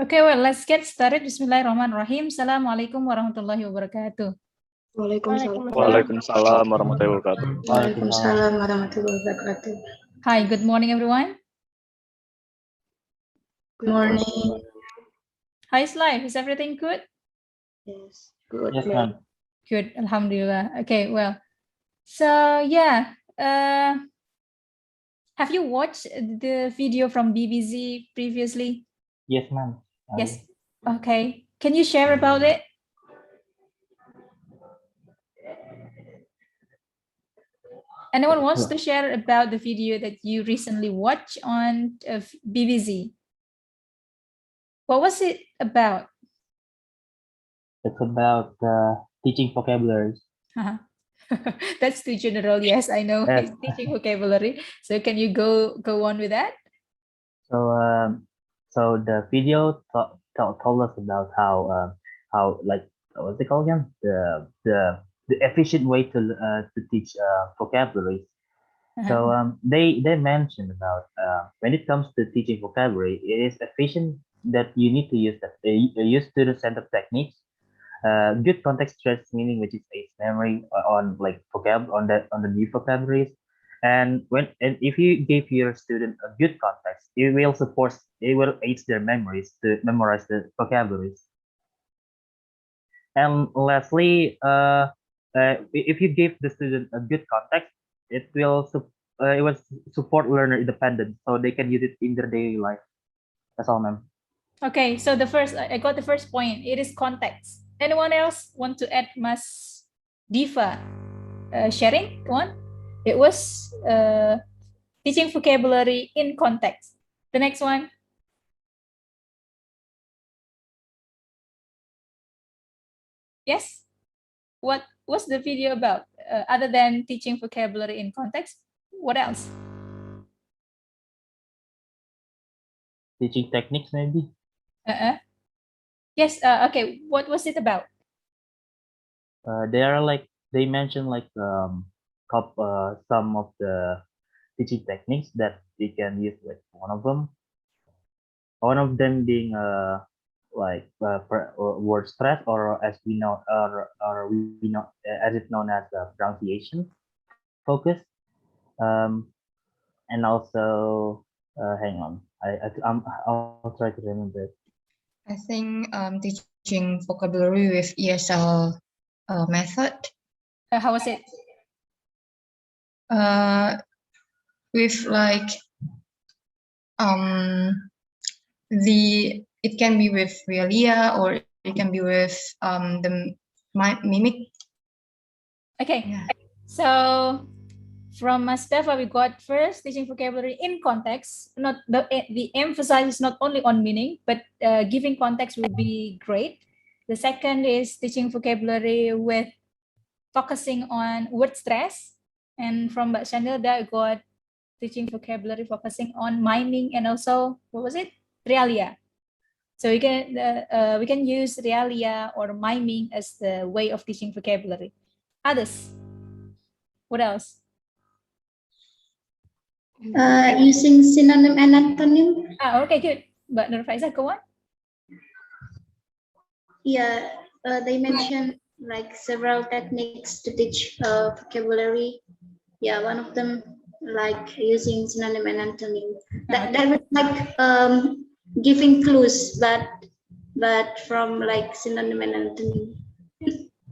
Okay, well, let's get started. Bismillahirrahmanirrahim. Assalamualaikum warahmatullahi wabarakatuh. Waalaikumsalam. Waalaikumsalam warahmatullahi wabarakatuh. Waalaikumsalam warahmatullahi wabarakatuh. Hi, good morning, everyone. Good morning. How's life? Is everything good? Yes, good. Yes, ma'am. Good, alhamdulillah. Okay, well, so yeah, have you watched the video from BBC previously? Yes, ma'am. Yes. Okay. Can you share about it? Anyone wants to share about the video that you recently watched on BBC? What was it about? It's about teaching vocabularies. That's too general. Yes, I know. Yes. It's teaching vocabulary. So can you go on with that? So the video told us about how like what's it called again? The efficient way to teach vocabulary. So they mentioned about when it comes to teaching vocabulary, it is efficient that you need to use use student-centered techniques. Good context stress meaning, which is a memory on like on the new vocabularies, and if you give your student a good context, it will aid their memories to memorize the vocabularies. And lastly, if you give the student a good context, it will support learner independence, so they can use it in their daily life. That's all, ma'am. Okay, so I got the first point. It is context. Anyone else want to add Mas Diva sharing? Go on. It was teaching vocabulary in context. The next one. Yes. What was the video about? Other than teaching vocabulary in context, what else? Teaching techniques, maybe. Yes. Okay. What was it about? They mentioned like some of the teaching techniques that we can use. Like one of them being word stress, or as we know, as it's known as pronunciation focus. And also, hang on, I'll try to remember it. I think teaching vocabulary with ESL method. How was it? With like it can be with realia, or it can be with the mimic. Okay. Yeah. So from Mustafa, we got first teaching vocabulary in context. Not the emphasis is not only on meaning, but giving context will be great. The second is teaching vocabulary with focusing on word stress. And from Mbak Shanilda, I got teaching vocabulary focusing on miming, and also, what was it? Realia. So we can use realia or miming as the way of teaching vocabulary. Others? What else? Using synonym and antonym. Okay, good. But Nurfaiza, go on. Yeah, they mentioned like several techniques to teach vocabulary. Yeah, one of them like using synonym and antonym. That was like giving clues, but from like synonym and antonym.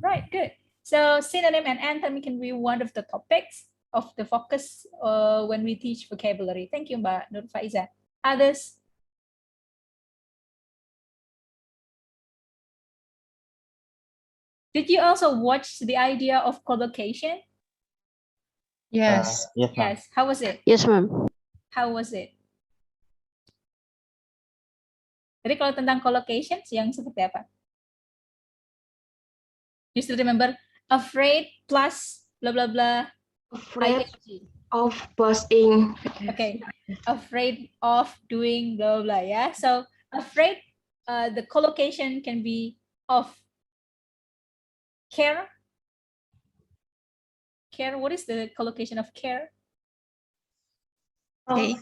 Right, good. So synonym and antonym can be one of the topics of the focus when we teach vocabulary. Thank you, Mbak Nurfaiza. Others? Did you also watch the idea of collocation? Yes. Yes. How was it? Yes, ma'am. How was it? Jadi kalau tentang collocation yang seperti apa? You still remember? Afraid plus blah blah blah. Afraid of busting. Okay. Afraid of doing blah blah. Yeah. So afraid, the collocation can be of care. Care. What is the collocation of care? Okay.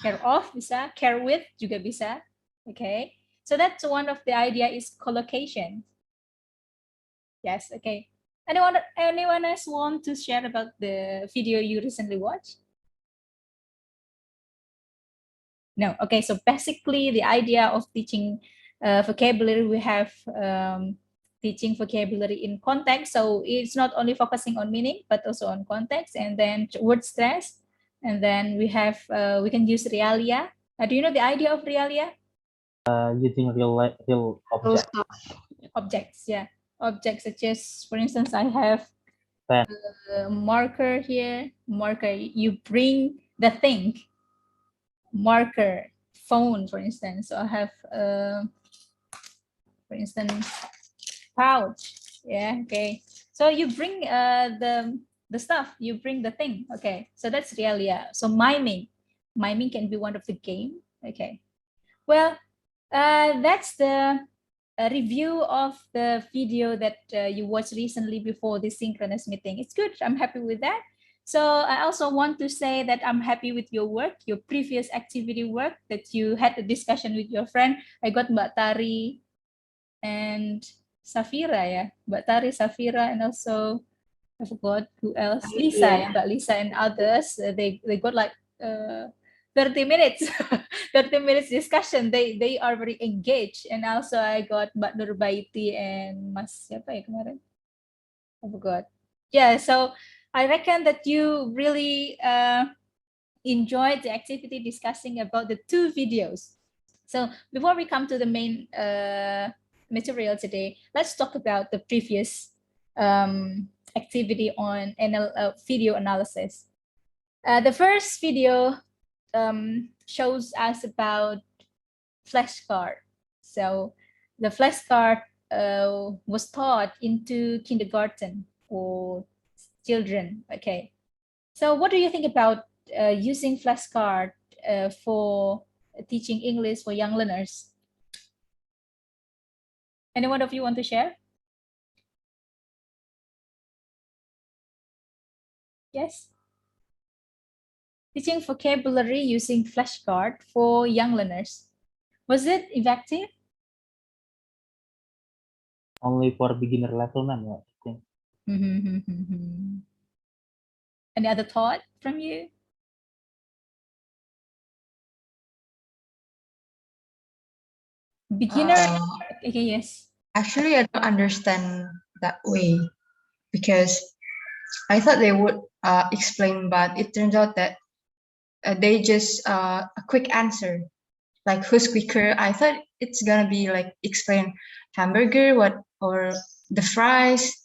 Care of bisa, care with juga bisa. Okay. So that's one of the idea is collocation. Yes, okay. Anyone else want to share about the video you recently watched? No, okay. So basically, the idea of teaching vocabulary, we have teaching vocabulary in context. So it's not only focusing on meaning, but also on context, and then word stress, and then we have we can use realia. Do you know the idea of realia? Using real objects. Objects, yeah, objects such as, for instance, I have Pen. a marker here. Marker, you bring the thing. Marker, phone, for instance. So I have, for instance, pouch. Yeah, okay. So you bring the stuff. You bring the thing. Okay. So that's realia. So miming can be one of the game. Okay. Well, that's the review of the video that you watched recently before the synchronous meeting. It's good. I'm happy with that. So I also want to say that I'm happy with your work, your previous activity work that you had a discussion with your friend. I got Mbak Tari and Safira, yeah. Mbak Tari, Safira, and also I forgot who else. Lisa, yeah. Mbak Lisa and others. They got like 30 minutes 30 minutes discussion. They are very engaged. And also I got Mbak Nurbaiti and Mas siapa ya kemarin, I forgot. Yeah, so I reckon that you really enjoyed the activity discussing about the two videos. So before we come to the main material today, let's talk about the previous activity on video analysis. The first video shows us about flashcard. So the flashcard was taught into kindergarten for children. Okay. So what do you think about using flashcard for teaching English for young learners? Any one of you want to share? Yes. Teaching vocabulary using flashcard for young learners. Was it effective? Only for beginner level, man. I think. Any other thought from you? Beginner? Okay, yes. Actually, I don't understand that way because I thought they would explain, but it turns out that they just a quick answer, like who's quicker. I thought it's gonna be like explain hamburger, what or the fries.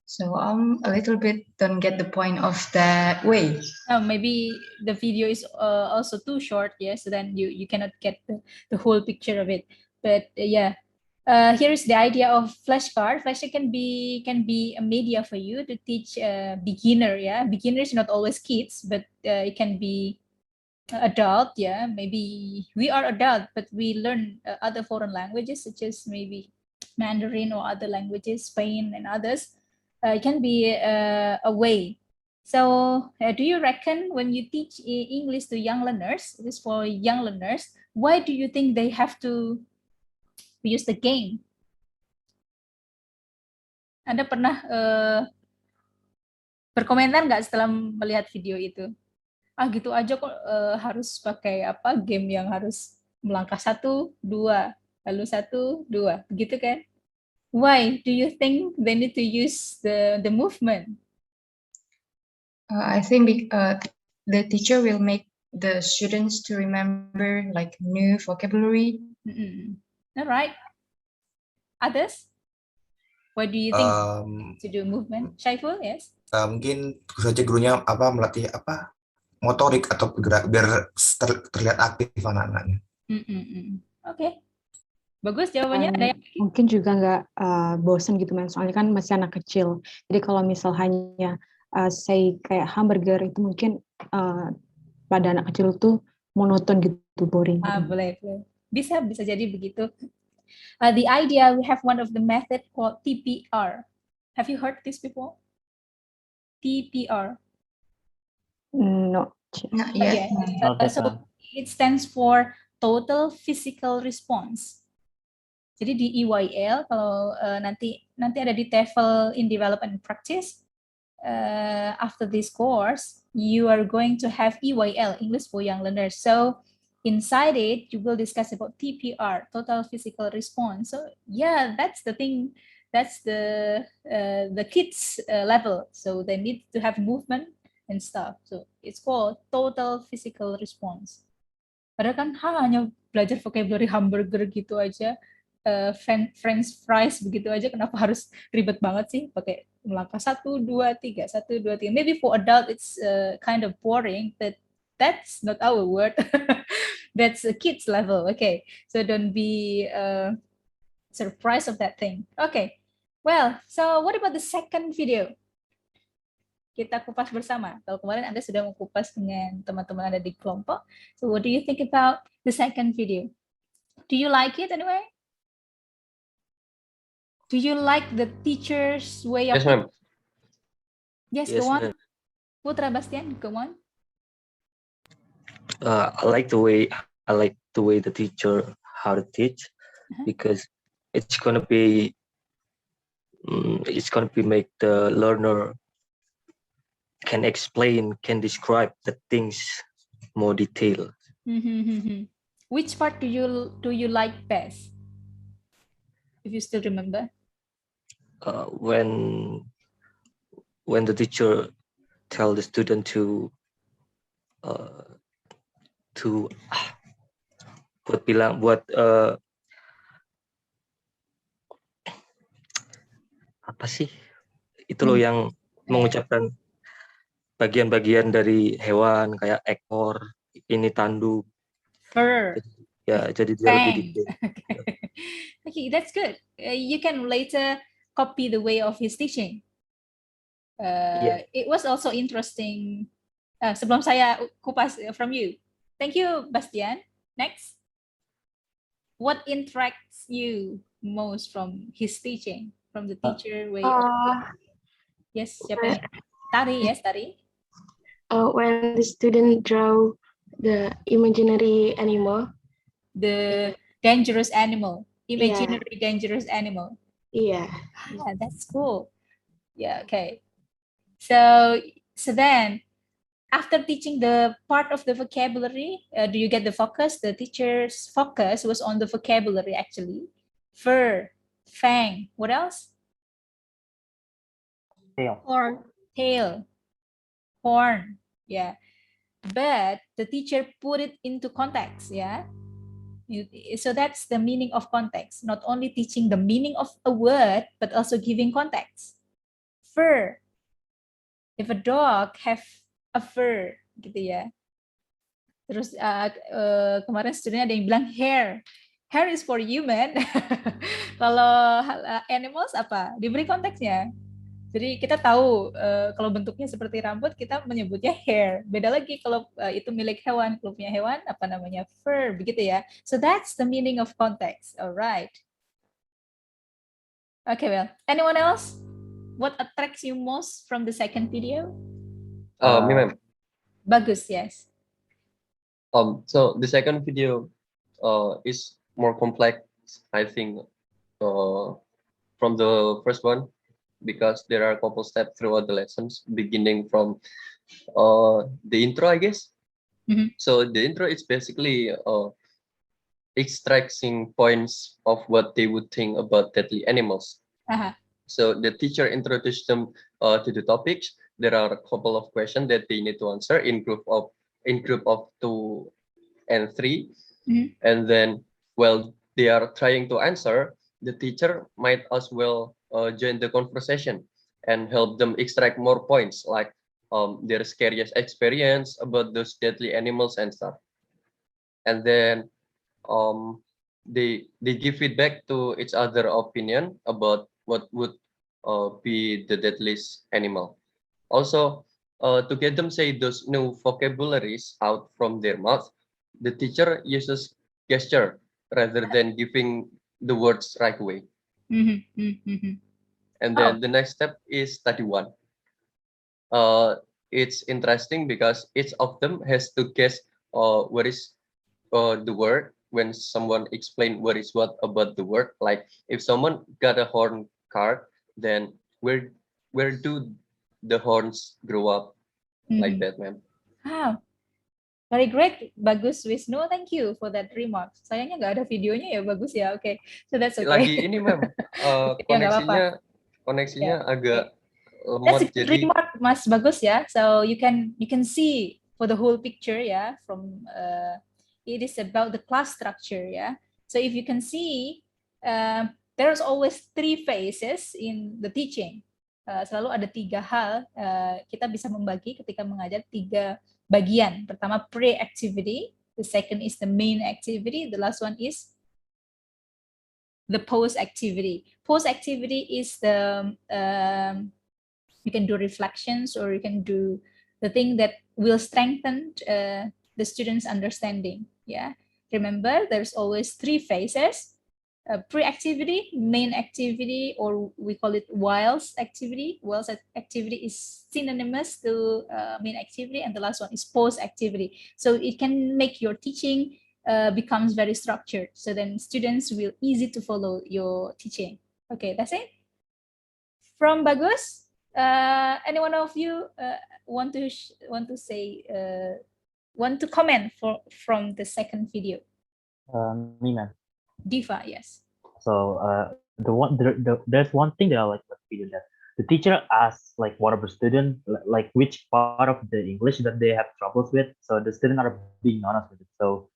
So a little bit don't get the point of that way. Oh, maybe the video is also too short, yes. So then you cannot get the whole picture of it. But yeah, here is the idea of flashcard. Flashcard can be a media for you to teach beginner. Yeah, beginner is not always kids, but it can be adult. Yeah, maybe we are adult, but we learn other foreign languages such as maybe Mandarin or other languages, Spain and others. It can be a way. So do you reckon when you teach English to young learners, it is for young learners, why do you think they have to use the game? Anda pernah berkomentar nggak setelah melihat video itu? Ah gitu aja kok harus pakai apa game yang harus melangkah 1, 2, lalu 1, 2, begitu kan? Why do you think they need to use the movement? I think the teacher will make the students to remember like new vocabulary. All right. Others? What do you think to do movement? Syaiful, yes? Mungkin saja gurunya melatih motorik atau bergerak biar terlihat aktif anak-anaknya. Oke. Bagus jawabannya. Ada yang mungkin juga nggak bosen gitu men, soalnya kan masih anak kecil. Jadi kalau misal hanya say kayak hamburger itu mungkin pada anak kecil tuh monoton gitu, boring. Boleh. Bisa jadi begitu. The idea, we have one of the method called TPR. Have you heard this before? TPR. No, not yet. So it stands for total physical response. Jadi di EYL kalau nanti ada di TEFL in Development and Practice, after this course, you are going to have EYL, English for Young Learners. So inside it, you will discuss about TPR, Total Physical Response. So yeah, that's the thing. That's the kids level. So they need to have movement and stuff. So it's called Total Physical Response. Padahal kan hanya belajar vocabulary hamburger gitu aja, French fries begitu aja, kenapa harus ribet banget sih pakai melangkah 1, 2, 3, 1, 2, 3. Maybe for adult it's kind of boring, but that's not our word. That's a kids level. Okay, so don't be surprised of that thing. Okay, well, so what about the second video? Kita kupas bersama. Kalau kemarin Anda sudah mengupas dengan teman-teman Anda di kelompok. So what do you think about the second video? Do you like it anyway? Do you like the teacher's way of... Yes, ma'am. Yes, Yes, go on. ma'am. Putra Bastian, go on. I like the way the teacher how to teach, because it's gonna be make the learner can explain, can describe the things more detailed. Which part do you like best? If you still remember. When the teacher tell the student to apa sih itu loh yang mengucapkan bagian-bagian dari hewan kayak ekor, ini tanduk, fur, ya, jadi dia lebih detail. Okay, that's good. You can later copy the way of his teaching. It was also interesting. Sebelum saya kupas from you. Thank you, Bastian. Next. What interests you most from his teaching? From the teacher way of... Yes, siapa? Tari, yes, Tari. When the student draw the imaginary animal. The dangerous animal. Imaginary dangerous animal. Yeah. That's cool. Yeah, okay. So then, after teaching the part of the vocabulary, do you get the focus? The teacher's focus was on the vocabulary, actually. Fur, fang, what else? Tail. Tail, horn, yeah. But the teacher put it into context, yeah. So that's the meaning of context. Not only teaching the meaning of a word, but also giving context. Fur. If a dog have a fur, gitu ya. Terus kemarin studentnya ada yang bilang hair. Hair is for human. Kalau animals apa? Diberi konteksnya. Jadi kita tahu kalau bentuknya seperti rambut, kita menyebutnya hair. Beda lagi kalau itu milik hewan, kalau punya hewan apa namanya? Fur, begitu ya. So that's the meaning of context. Alright. Okay, well, anyone else? What attracts you most from the second video? Me, ma'am. Bagus, yes. So the second video is more complex, I think, from the first one, because there are a couple steps throughout the lessons, beginning from the intro, I guess. So the intro is basically extracting points of what they would think about deadly animals. So the teacher introduced them to the topics. There are a couple of questions that they need to answer in group of 2 and 3, and then while they are trying to answer, the teacher might as well join the conversation and help them extract more points, like their scariest experience about those deadly animals and stuff. And then they give feedback to each other opinion about what would be the deadliest animal. Also, to get them say those new vocabularies out from their mouth, the teacher uses gesture rather than giving the words right away. And then the next step is study one. It's interesting because each of them has to guess what is the word when someone explain what is what about the word. Like if someone got a horn card, then where do the horns grow up? Like that, ma'am. Wow, very great, bagus Wisnu. Thank you for that remark. Sayangnya nggak ada videonya ya, bagus ya. Oke, so that's okay. Lagi ini, ma'am, Ya nggak apa-apa. koneksinya Yeah. agak That's a lemot, good jadi remark, Mas. Bagus ya. So you can see for the whole picture, yeah. From it is about the class structure, yeah. So if you can see, there's always three phases in the teaching. Selalu ada tiga hal kita bisa membagi ketika mengajar, tiga bagian. Pertama pre-activity, the second is the main activity, the last one is the post-activity. Post-activity is the you can do reflections, or you can do the thing that will strengthen the students' understanding. Yeah, remember there's always three phases: pre-activity, main activity, or we call it whilst activity. Whilst activity is synonymous to main activity, and the last one is post-activity. So it can make your teaching becomes very structured. So then students will easy to follow your teaching. Okay, that's it. From Bagus, any one of you want to say want to comment from the second video? Me, ma'am. Diva, yes. So there's one thing that I like about the video, that the teacher asks like one of the student like which part of the English that they have troubles with. So the student are being honest with it. So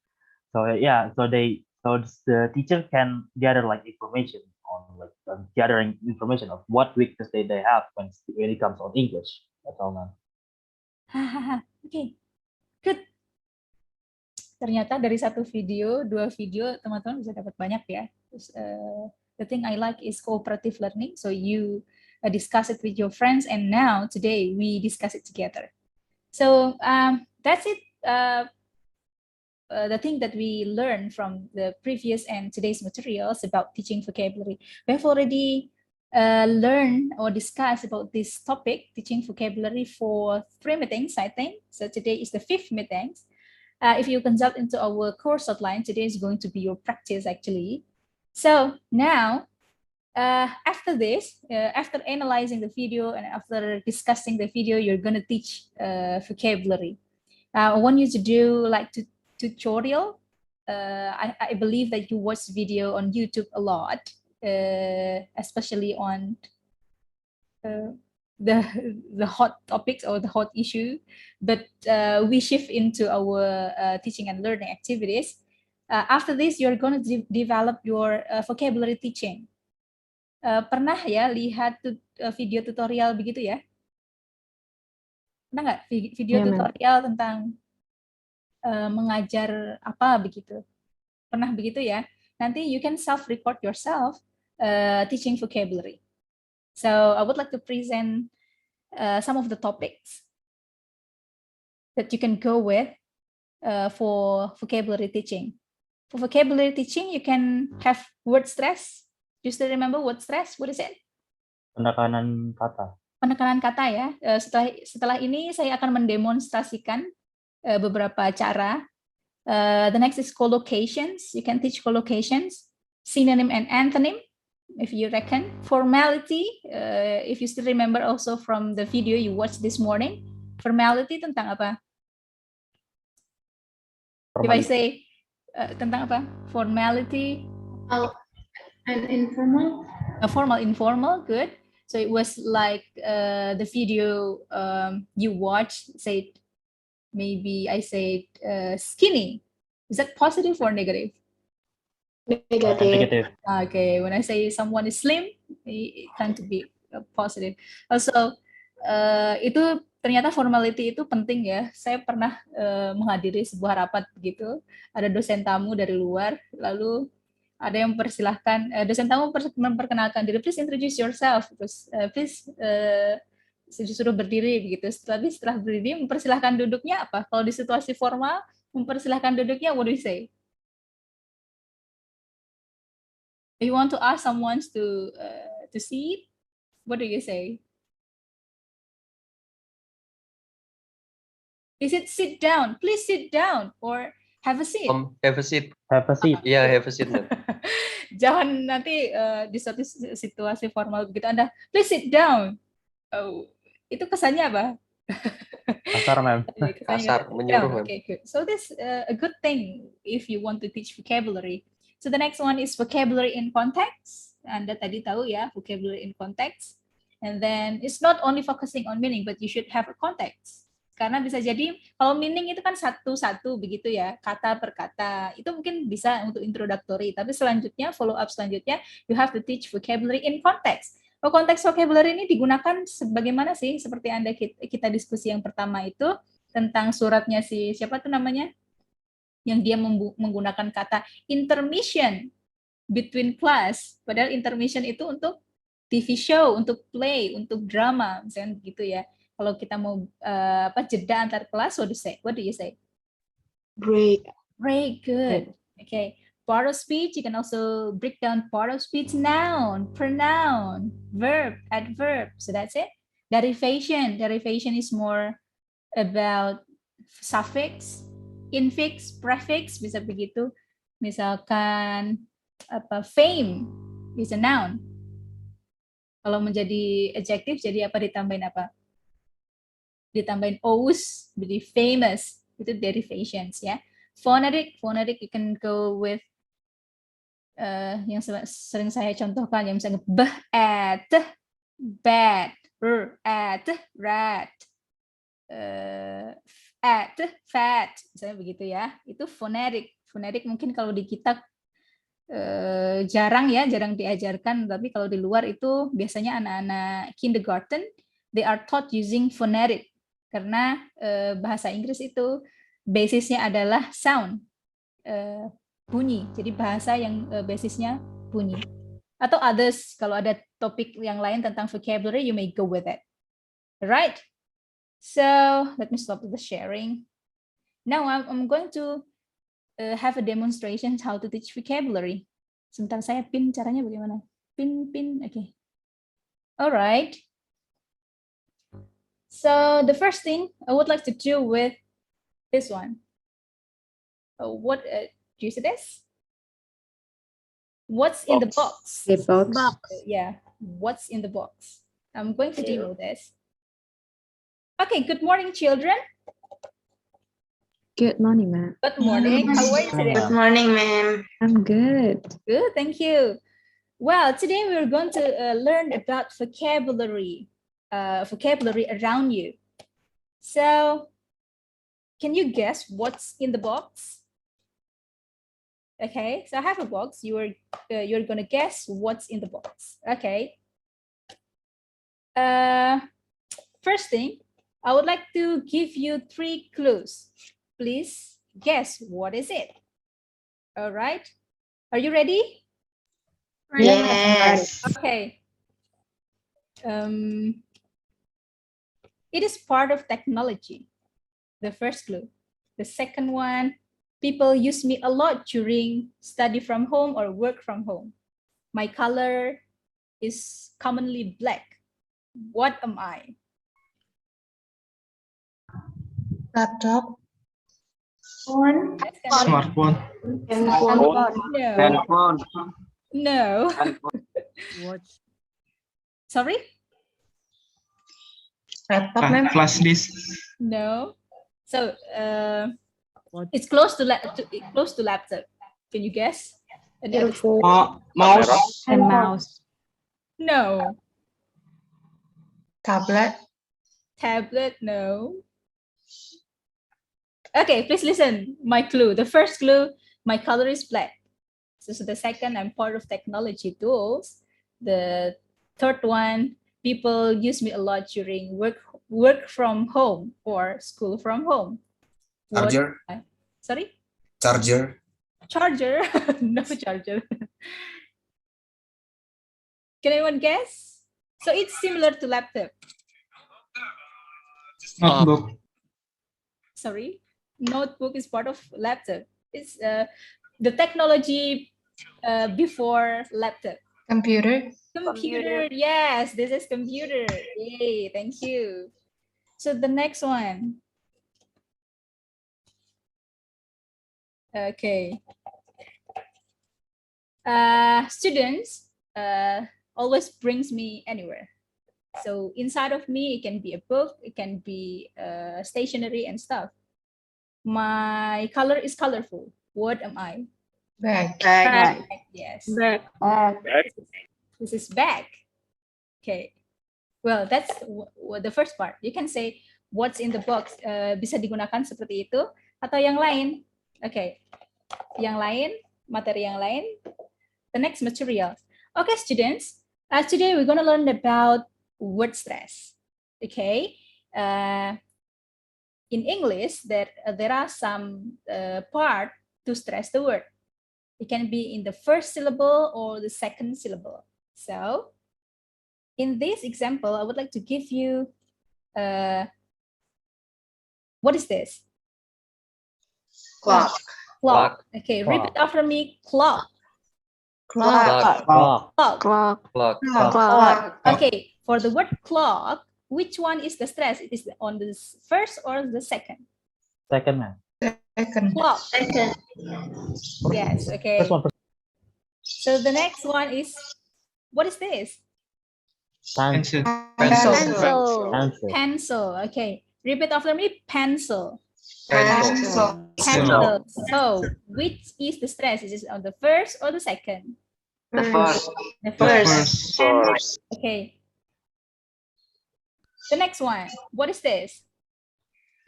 the teacher can gather like information on like gathering information of what weakness they have when it comes on English. That's all, ma'am. Okay, good. Ternyata dari satu video, dua video, teman-teman bisa dapat banyak ya. Terus, the thing I like is cooperative learning. So you discuss it with your friends, and now today we discuss it together. So that's it. The thing that we learned from the previous and today's materials about teaching vocabulary. We have already learned or discussed about this topic, teaching vocabulary, for 3 meetings, I think. So today is the 5th meeting. If you consult into our course outline, today is going to be your practice actually. So now, after this, after analyzing the video and after discussing the video, you're going to teach vocabulary. I want you to do like tutorial. I believe that you watch video on YouTube a lot, especially on the hot topics or the hot issue, but we shift into our teaching and learning activities. After this, you're going to develop your vocabulary teaching. Pernah ya lihat video tutorial begitu ya? Pernah nggak video tutorial tentang mengajar apa begitu? Pernah begitu ya? Nanti you can self-record yourself teaching vocabulary. So I would like to present some of the topics that you can go with for vocabulary teaching. For vocabulary teaching, you can have word stress. You still remember word stress? What is it? Penekanan kata. Penekanan kata ya. Setelah ini saya akan mendemonstrasikan beberapa cara. The next is collocations. You can teach collocations, synonym and antonym, if you reckon. Formality, if you still remember also from the video you watched this morning. Formality tentang apa? If I say tentang apa? Formality. And informal. Formal, informal, good. So it was like the video you watched, say, maybe I said skinny. Is that positive or negative? Negative. Okay, when I say someone is slim, it tend to be positive. Also, itu ternyata formality itu penting ya. Saya pernah menghadiri sebuah rapat begitu, ada dosen tamu dari luar, lalu ada yang mempersilahkan, dosen tamu memperkenalkan diri, please introduce yourself, terus please disuruh berdiri begitu. Setelah berdiri, mempersilahkan duduknya apa? Kalau di situasi formal, mempersilahkan duduknya, what do you say? If you want to ask someone to sit, what do you say? Is it sit down? Please sit down, or Have a seat. Have a seat. Have a seat. Yeah, have a seat, ma'am. Jangan nanti di suatu situasi formal begitu Anda, please sit down. Oh, itu kesannya apa? Kasar, ma'am. Kasar, menyuruh, ma'am. Okay, good. So this a good thing if you want to teach vocabulary. So the next one is vocabulary in context. Anda tadi tahu ya, vocabulary in context. And then it's not only focusing on meaning, but you should have a context. Karena bisa jadi kalau meaning itu kan satu-satu begitu ya, kata per kata. Itu mungkin bisa untuk introductory, tapi selanjutnya follow up selanjutnya you have to teach vocabulary in context. Oh, konteks vocabulary ini digunakan sebagaimana sih seperti Anda kita diskusi yang pertama itu tentang suratnya si siapa tuh namanya? Yang dia menggunakan kata intermission between class. Padahal intermission itu untuk TV show, untuk play, untuk drama, misalnya gitu ya. Kalau kita mau jeda antar kelas, what do you say? Break. Break, good. Okay. Part of speech, you can also break down part of speech, noun, pronoun, verb, adverb. So that's it. Derivation. Derivation is more about suffix, infix, prefix, bisa begitu. Misalkan fame is a noun. Kalau menjadi adjective, jadi apa ditambahin apa? Ditambahin os, jadi famous, itu derivations ya. Phonetic you can go with yang sering saya contohkan, yang misalnya at, bad, at, rat, at, fat, misalnya begitu ya. Itu phonetic. Phonetic mungkin kalau di kita jarang diajarkan, tapi kalau di luar itu biasanya anak-anak kindergarten, they are taught using phonetic. Karena bahasa Inggris itu basisnya adalah sound, bunyi. Jadi bahasa yang basisnya bunyi. Atau others, kalau ada topik yang lain tentang vocabulary, you may go with it. Right? So, let me stop the sharing. Now, I'm going to have a demonstration how to teach vocabulary. Sebentar saya pin caranya bagaimana? Pin, okay. Alright. So the first thing I would like to do with this one. What do you see this? What's in the box? The box. Yeah, what's in the box? I'm going to demo this. Okay, good morning, children. Good morning, ma'am. Good morning. How are you today? Good morning, ma'am. I'm good. Good, thank you. Well, today we're going to learn about vocabulary. Vocabulary around you. So, can you guess what's in the box? Okay, so I have a box. You're gonna guess what's in the box. Okay. First thing, I would like to give you 3 clues. Please guess what is it. All right. Are you ready? Yes. Okay. It is part of technology, the first clue. The second one, people use me a lot during study from home or work from home. My color is commonly black. What am I? Laptop. Phone. Smartphone. No. No. Watch. Sorry? Laptop, ma'am. Flash disk. No. So it's close to laptop. Can you guess? Mouse. And mouse. No. Tablet. Tablet, no. Okay, please listen. My clue. The first clue, my color is black. So the second, I'm part of technology tools. The third one, people use me a lot during work from home or school from home. Charger. Sorry? Charger. Charger? No charger. Can anyone guess? So it's similar to laptop. Notebook. Sorry? Notebook is part of laptop. It's the technology before laptop. Computer. Computer, yes, this is computer. Yay, thank you. So the next one. Okay. Students always brings me anywhere. So inside of me, it can be a book, it can be stationery and stuff. My color is colorful. What am I? Bag. Bag. Yes. Bag. This is bag. Okay. Well, that's the first part. You can say what's in the box. Bisa digunakan seperti itu atau yang lain. Okay. Yang lain, materi yang lain. The next material. Okay, students. Today we're going to learn about word stress. Okay. In English, there are some part to stress the word. It can be in the first syllable or the second syllable. So, in this example, I would like to give you, what is this? Clock. Clock. Okay, repeat after me, clock. Clock. Clock. Okay, for the word clock, which one is the stress? It is on the first or the second? Second, man. Second. Clock. Second. Yes, okay. First one. So the next one is, what is this? Pencil. Pencil. Pencil. Okay, repeat after me, pencil. Pencil. Pencil. So, which is the stress? Is it on the first or the second? The first. The first. Okay. The next one. What is this?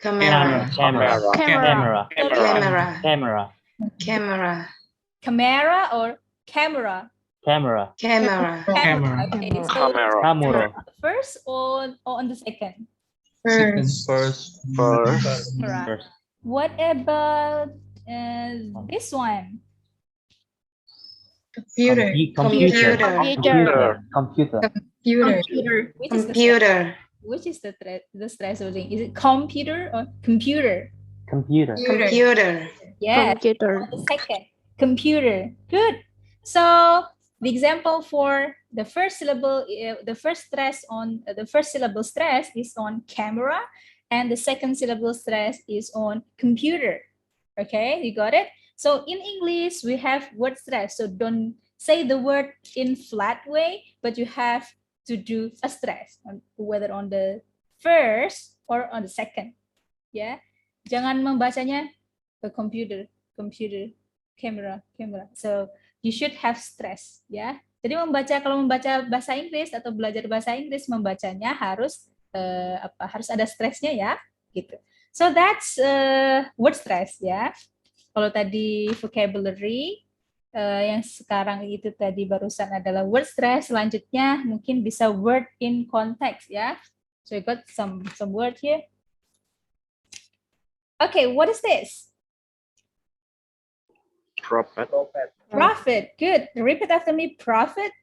Camera. Camera. Camera or camera? Camera. Okay. So, Camera. first or on the second? First. Camera. What about this one? Computer. Which is the stressful thing? Is it computer or computer? Computer. Yes. Computer. The second, computer. Good. So the example for the first syllable, the first stress on the first syllable stress is on camera, and the second syllable stress is on computer. Okay, you got it? So in English, we have word stress. So don't say the word in flat way, but you have to do a stress, whether on the first or on the second. Ya, jangan membacanya computer, camera. So you should have stress. Ya, jadi kalau membaca bahasa Inggris atau belajar bahasa Inggris, membacanya harus harus ada stresnya ya, gitu. So that's word stress ya. Kalau tadi vocabulary, yang sekarang itu tadi barusan adalah word stress. Selanjutnya mungkin bisa word in context ya. So I got some word here. Okay, what is this? Profit. Profit. Good. Repeat after me. Profit.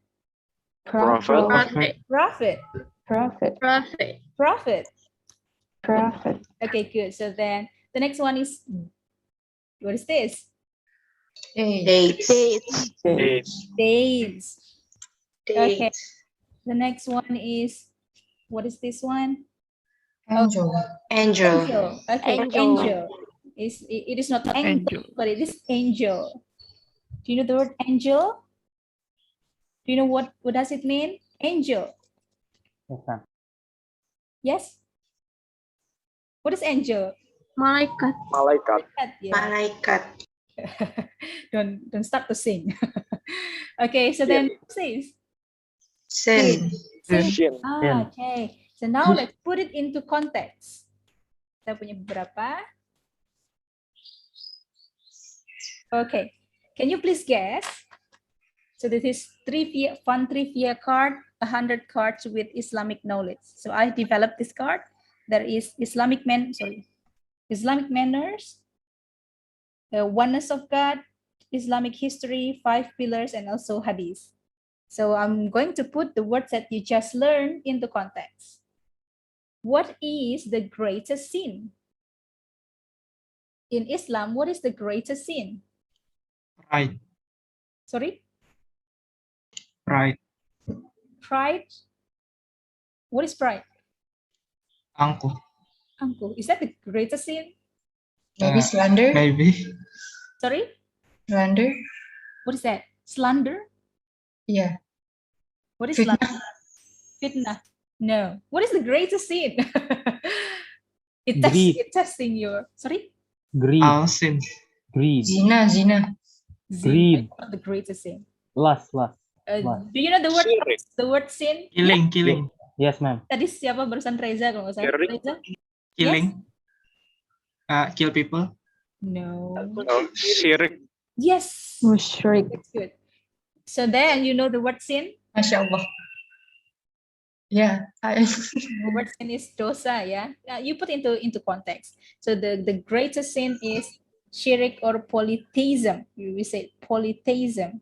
Okay, good. So then the next one is, what is this? Dates. Okay. The next one is, what is this one? Angel. Okay, angel. It is not angel, but it is angel. Do you know the word angel? Do you know what does it mean? Angel. Yes? What is angel? Malaikat. Yeah. Don't start to sing. Okay, so then says Sin. Okay. So now let's put it into context. Kita punya beberapa. Okay. Can you please guess? So this is fun trivia card, 100 cards with Islamic knowledge. So I developed this card. There is Islamic manners, oneness of God, Islamic history, 5 pillars, and also hadith. So I'm going to put the words that you just learned into context. What is the greatest sin? In Islam, what is the greatest sin? Pride. Sorry? Pride. Pride? What is pride? Angkuh. Is that the greatest sin? Maybe slander. Maybe. Sorry? Slander? What is that? Slander? Yeah. What is Fitnah. slander? Fitnah. No. What is the greatest sin? Greed. It's testing your, sorry? Greed. All sins. Greed. Zina. Greed. Not the greatest sin. Lust. Do you know the word sin? Killing. Yes, ma'am. Tadi siapa barusan Reza kalau nggak salah? Reza? Killing. Kill people. No. Syirik. Yes. Musyrik. That's good. So then you know the word sin? Masya Allah. Yeah. The word sin is dosa, yeah. You put into context. So the greatest sin is shirk or polytheism. We say polytheism.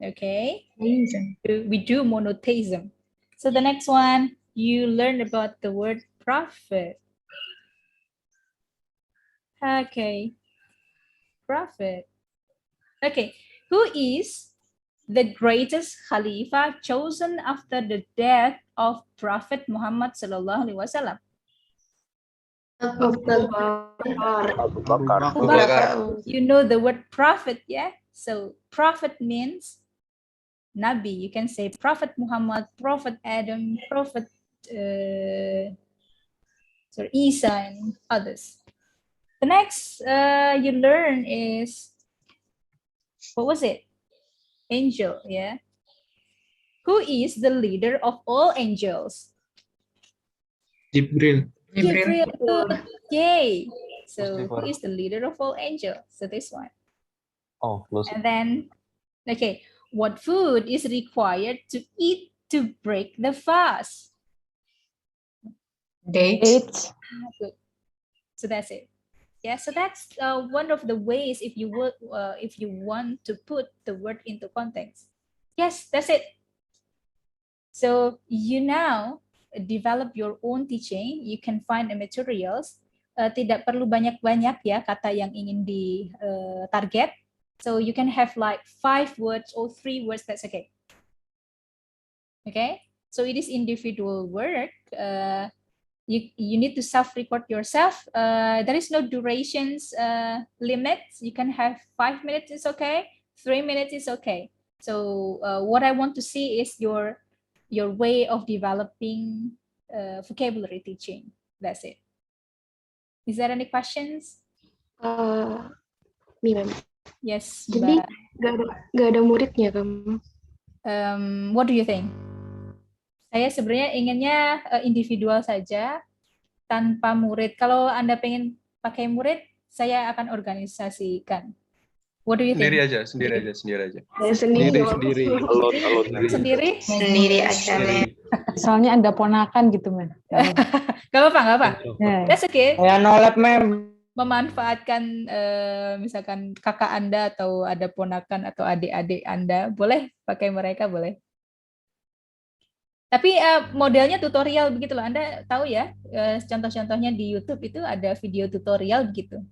Okay. We do monotheism. So the next one, you learn about the word prophet. Okay. Prophet. Okay. Who is the greatest Khalifa chosen after the death of Prophet Muhammad Sallallahu Alaihi Wasallam? Abu Bakar. You know the word prophet, yeah? So prophet means Nabi. You can say Prophet Muhammad, Prophet Adam, Prophet Isa, and others. The next you learn is, what was it? Angel, yeah? Who is the leader of all angels? Jibril. Yay! So who is the leader of all angels? So this one. Oh, close. And then, okay, what food is required to eat to break the fast? Dates. Good. So that's it. Yeah, so that's one of the ways if you want to put the word into context. Yes, that's it. So you now develop your own teaching. You can find the materials. Tidak perlu banyak-banyak ya kata yang ingin di target. So you can have like 5 words or 3 words. That's okay. Okay. So it is individual work. You need to self-record yourself. There is no durations limit. You can have 5 minutes is okay. 3 minutes is okay. So what I want to see is your way of developing vocabulary teaching. That's it. Is there any questions? Nih, Ma'am. Yes. Jadi nggak ada muridnya, kamu? What do you think? Saya sebenarnya inginnya individual saja, tanpa murid. Kalau Anda pengen pakai murid, saya akan organisasikan. What do you think? Sendiri aja. Sendiri aja. Soalnya ada ponakan gitu, Man. Gak apa-apa. That's okay. Ya nolep, Mem. Memanfaatkan misalkan kakak Anda atau ada ponakan atau adik-adik Anda, boleh pakai mereka, boleh. Tapi modelnya tutorial begitu loh. Anda tahu ya, contoh-contohnya di YouTube itu ada video tutorial begitu.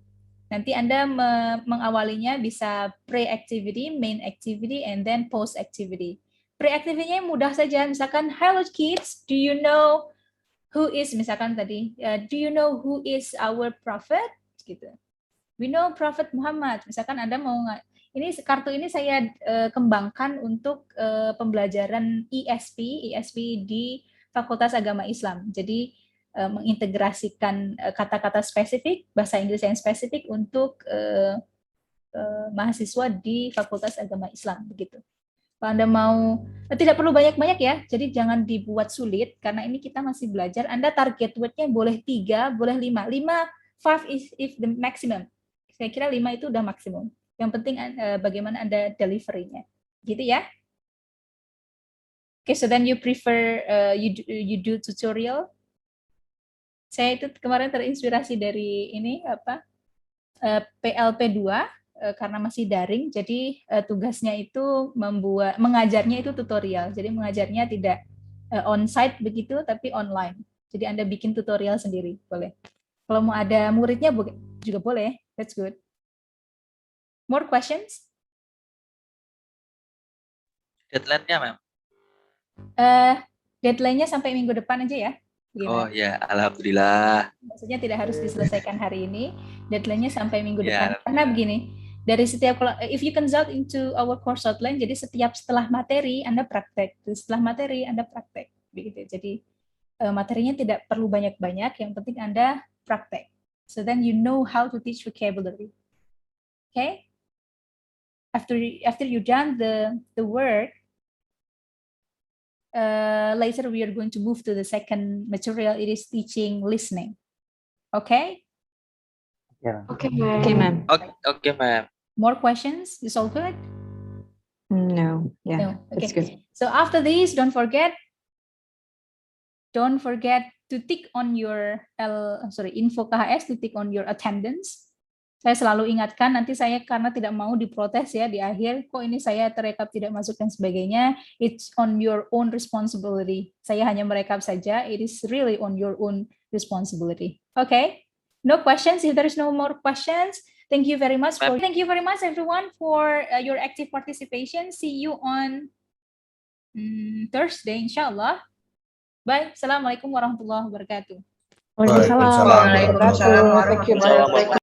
Nanti Anda mengawalinya bisa pre-activity, main activity, and then post-activity. Pre-activity-nya mudah saja. Misalkan, hello kids, do you know who is, misalkan tadi, do you know who is our prophet? Gitu. We know Prophet Muhammad. Misalkan Anda mau ini kartu ini saya kembangkan untuk pembelajaran ESP di Fakultas Agama Islam. Jadi mengintegrasikan kata-kata spesifik, bahasa Inggris yang spesifik untuk mahasiswa di Fakultas Agama Islam begitu. Kalau Anda mau, tidak perlu banyak-banyak ya, jadi jangan dibuat sulit karena ini kita masih belajar. Anda target word-nya boleh 3, boleh 5. 5 is the maximum. Saya kira 5 itu udah maksimum. Yang penting bagaimana Anda delivery-nya. Gitu ya. Okay, so then you prefer you do tutorial. Saya itu kemarin terinspirasi dari ini PLP 2 karena masih daring. Jadi tugasnya itu mengajarnya itu tutorial. Jadi mengajarnya tidak on-site begitu tapi online. Jadi Anda bikin tutorial sendiri, boleh. Kalau mau ada muridnya juga boleh. That's good. More questions? Deadline-nya, Ma'am? Deadline-nya sampai minggu depan aja ya. Gimana? Oh ya, alhamdulillah. Maksudnya tidak harus diselesaikan hari ini. Deadline-nya sampai minggu depan. Karena begini, Dari setiap, if you consult into our course outline, jadi setiap setelah materi Anda praktek, setelah materi Anda praktek, begitu. Jadi materinya tidak perlu banyak-banyak, yang penting Anda praktek. So then you know how to teach vocabulary. Okay? After you done the work, later we are going to move to the second material. It is teaching listening. Okay? Yeah. Okay, ma'am. Okay, ma'am. Okay, ma'am. More questions? Is all good? No, yeah, No. that's Okay. good. So after this, don't forget to tick on your info KHS, to tick on your attendance. Saya selalu ingatkan, nanti saya karena tidak mau diprotes ya di akhir, kok ini saya terekap tidak masuk dan sebagainya, it's on your own responsibility. Saya hanya merekap saja, it is really on your own responsibility. Okay? No questions. If there is no more questions, thank you very much everyone for your active participation. See you on Thursday, inshallah. Bye. Assalamualaikum warahmatullahi wabarakatuh. Waalaikumsalam warahmatullahi wabarakatuh. Thank you, ma'am.